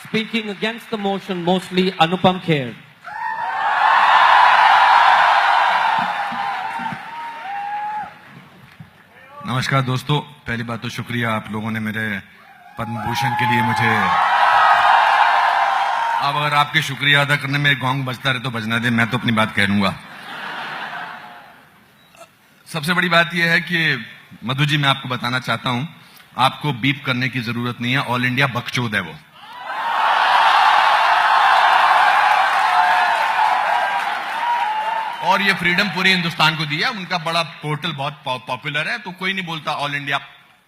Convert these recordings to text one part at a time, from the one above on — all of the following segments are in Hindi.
Speaking against the motion, mostly Anupam Kher. नमस्कार दोस्तों, पहली बात तो शुक्रिया आप लोगों ने मेरे पद्म भूषण के लिए मुझे। अब अगर आपके शुक्रिया अदा करने में गोंग बजता रहे तो बजना दे, मैं तो अपनी बात कह लूंगा। सबसे बड़ी बात यह है कि मधु जी, मैं आपको बताना चाहता हूं, आपको बीप करने की जरूरत नहीं है। ऑल इंडिया बकचोद है वो। और ये फ्रीडम पूरे हिंदुस्तान को दिया। उनका बड़ा पोर्टल बहुत पॉपुलर है, तो कोई नहीं बोलता ऑल इंडिया।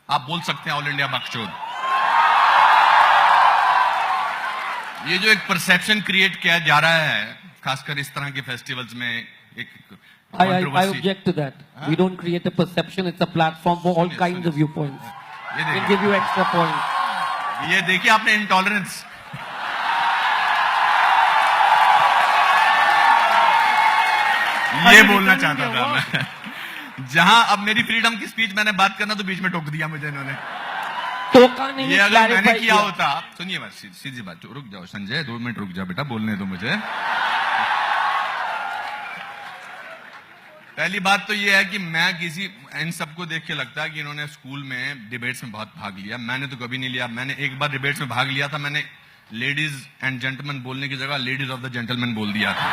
आप बोल सकते हैं ऑल इंडिया बकचोद। ये जो एक परसेप्शन क्रिएट किया जा रहा है, खासकर इस तरह के फेस्टिवल्स में, एक I object to that. We don't create a perception. It's a platform for all kinds of viewpoints. We'll give you extra points. ये देखिए आपने इंटॉलरेंस। ये बोलना चाहता था मैं। जहां अब मेरी फ्रीडम की स्पीच मैंने बात करना तो बीच में टोक दिया मुझे इन्होंने। टोका नहीं, ये अगर मैंने किया होता। सुनिए बात, सीधी बात, रुक जाओ संजय, 2 मिनट रुक जाओ बेटा, बोलने दो मुझे। पहली बात तो ये है कि मैं इन सबको देख के लगता है कि इन्होंने स्कूल में डिबेट्स में बहुत भाग लिया। मैंने तो कभी नहीं लिया। मैंने एक बार डिबेट्स में भाग लिया था, मैंने लेडीज एंड जेंटलमैन बोलने की जगह लेडीज ऑफ द जेंटलमैन बोल दिया था।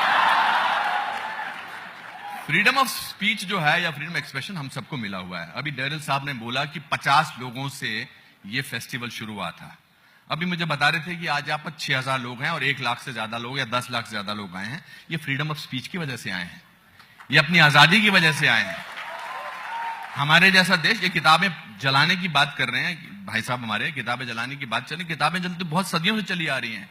फ्रीडम ऑफ स्पीच जो है या फ्रीडम एक्सप्रेशन हम सबको मिला हुआ है। अभी डेरिल साहब ने बोला कि 50 लोगों से ये फेस्टिवल शुरू हुआ था। अभी मुझे बता रहे थे कि आज यहाँ पर 6000 लोग हैं और 1 लाख से ज्यादा लोग या 10 लाख से ज्यादा लोग आए हैं। ये फ्रीडम ऑफ स्पीच की वजह से आए हैं, ये अपनी आजादी की वजह से आए हैं। हमारे जैसा देश, ये किताबें जलाने की बात कर रहे हैं भाई साहब, हमारे किताबें जलाने की बात चली। किताबें जलती बहुत सदियों से चली आ रही हैं।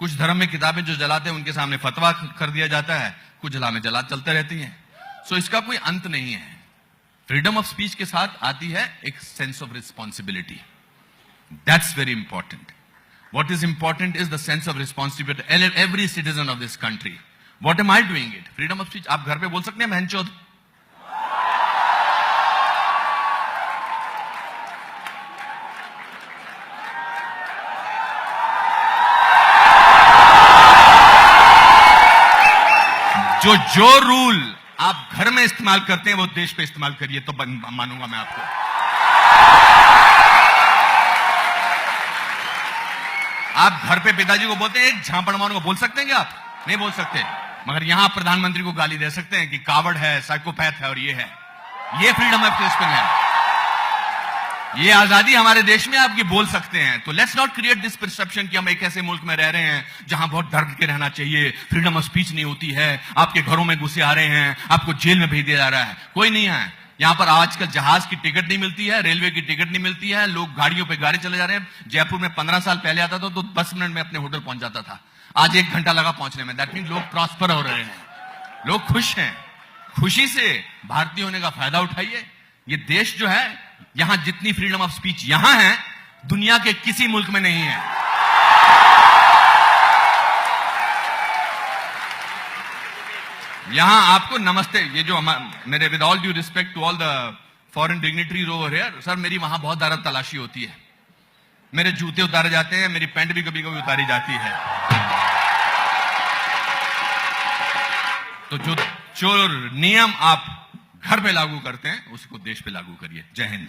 कुछ धर्म में किताबें जो जलाते हैं उनके सामने फतवा कर दिया जाता है, कुछ जला में जला चलते रहती हैं। सो इसका कोई अंत नहीं है। फ्रीडम ऑफ स्पीच के साथ आती है एक sense of responsibility. That's very important. What is important is the sense of responsibility every citizen of this country. What am I doing it? Freedom of speech आप घर पे बोल सकते हैं बहनचोद। जो रूल आप घर में इस्तेमाल करते हैं वो देश पे इस्तेमाल करिए, तो मानूंगा मैं आपको। आप घर पे पिताजी को बोलते हैं एक झापड़ मारूंगा, बोल सकते हैं क्या? आप नहीं बोल सकते। मगर यहां प्रधानमंत्री को गाली दे सकते हैं कि कावड़ है, साइकोपैथ है और ये है। ये फ्रीडम ऑफ एक्सप्रेशन है। ये आजादी हमारे देश में आपकी बोल सकते हैं। तो let's not create this perception कि हम एक ऐसे मुल्क में रह रहे हैं जहां बहुत डर के रहना चाहिए, फ्रीडम ऑफ स्पीच नहीं होती है, आपके घरों में घुसे आ रहे हैं, आपको जेल में भेज दिया जा रहा है। कोई नहीं है यहां पर। आजकल जहाज की टिकट नहीं मिलती है, रेलवे की टिकट नहीं मिलती है, लोग गाड़ियों पे गाड़ी चले जा रहे हैं। जयपुर में 15 साल पहले आता था तो 10 मिनट में अपने होटल पहुंच जाता था, आज 1 घंटा लगा पहुंचने में। दैट मीन लोग प्रॉस्पर हो रहे हैं, लोग खुश हैं। खुशी से भारतीय होने का फायदा उठाइए। ये देश जो है, यहां जितनी फ्रीडम ऑफ स्पीच यहां है, दुनिया के किसी मुल्क में नहीं है। यहां आपको नमस्ते, ये जो मेरे with all due respect to all the foreign dignitaries over here, sir मेरी वहां बहुत ज्यादा तलाशी होती है। मेरे जूते उतारे जाते हैं, मेरी पैंट भी कभी कभी उतारी जाती है। तो जो नियम आप घर पे लागू करते हैं उसको देश पे लागू करिए। जय हिंद।